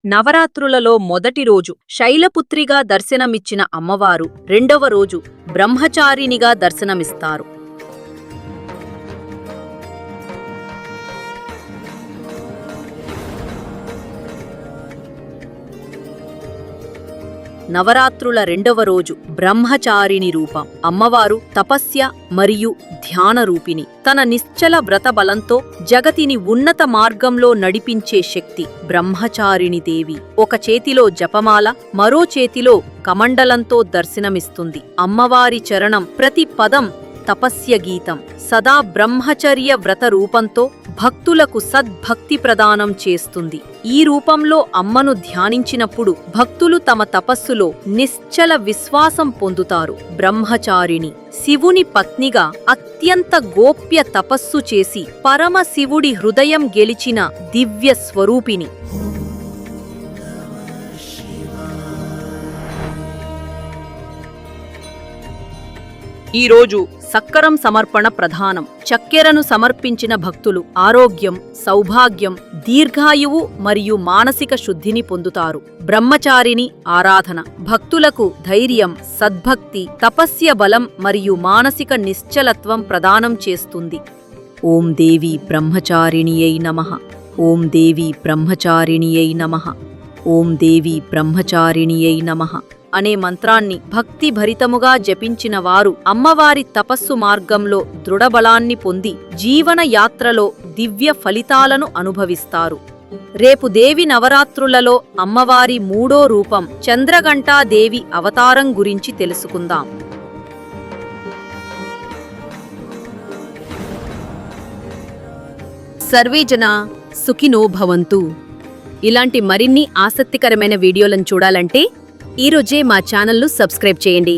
నవరాత్రులలో మొదటి రోజు శైలపుత్రిగా దర్శనమిచ్చిన అమ్మవారు రెండవ రోజు బ్రహ్మచారిణిగా దర్శనమిస్తారు. నవరాత్రుల రెండవ రోజు బ్రహ్మచారిణి రూపం. అమ్మవారు తపస్య మరియు ధ్యానరూపిణి. తన నిశ్చల వ్రత బలంతో జగతిని ఉన్నత మార్గంలో నడిపించే శక్తి బ్రహ్మచారిణి దేవి. ఒక చేతిలో జపమాల, మరో చేతిలో కమండలంతో దర్శనమిస్తుంది. అమ్మవారి చరణం ప్రతి పదం తపస్య గీతం. సదా బ్రహ్మచర్య వ్రత రూపంతో భక్తులకు సద్భక్తి ప్రదానం చేస్తుంది. ఈ రూపంలో అమ్మను ధ్యానించినప్పుడు భక్తులు తమ తపస్సులో నిశ్చల విశ్వాసం పొందుతారు. బ్రహ్మచారిణి శివుని పత్నిగా అత్యంత గోప్య తపస్సు చేసి పరమశివుడి హృదయం గెలిచిన దివ్య స్వరూపిణి. ఈరోజు సక్కరం సమర్పణ ప్రధానం. చక్కెరను సమర్పించిన భక్తులు ఆరోగ్యం, సౌభాగ్యం, దీర్ఘాయువు మరియు మానసిక శుద్ధిని పొందుతారు. బ్రహ్మచారిణి ఆరాధన భక్తులకు ధైర్యం, సద్భక్తి, తపస్య బలం మరియు మానసిక నిశ్చలత్వం ప్రదానం చేస్తుంది. ఓం దేవి బ్రహ్మచారిణియై నమః. ఓం దేవి బ్రహ్మచారిణియై నమః. ఓం దేవి బ్రహ్మచారిణియై నమః అనే మంత్రాన్ని భక్తిభరితముగా జపించిన వారు అమ్మవారి తపస్సు మార్గంలో దృఢబలాన్ని పొంది జీవన యాత్రలో దివ్య ఫలితాలను అనుభవిస్తారు. రేపు దేవి నవరాత్రులలో అమ్మవారి మూడో రూపం చంద్రఘంటాదేవి అవతారం గురించి తెలుసుకుందాం. సర్వే జనా సుఖినో భవంతు. ఇలాంటి మరిన్ని ఆసక్తికరమైన వీడియోలను చూడాలంటే ఈరోజే మా ఛానల్ను సబ్స్క్రైబ్ చేయండి.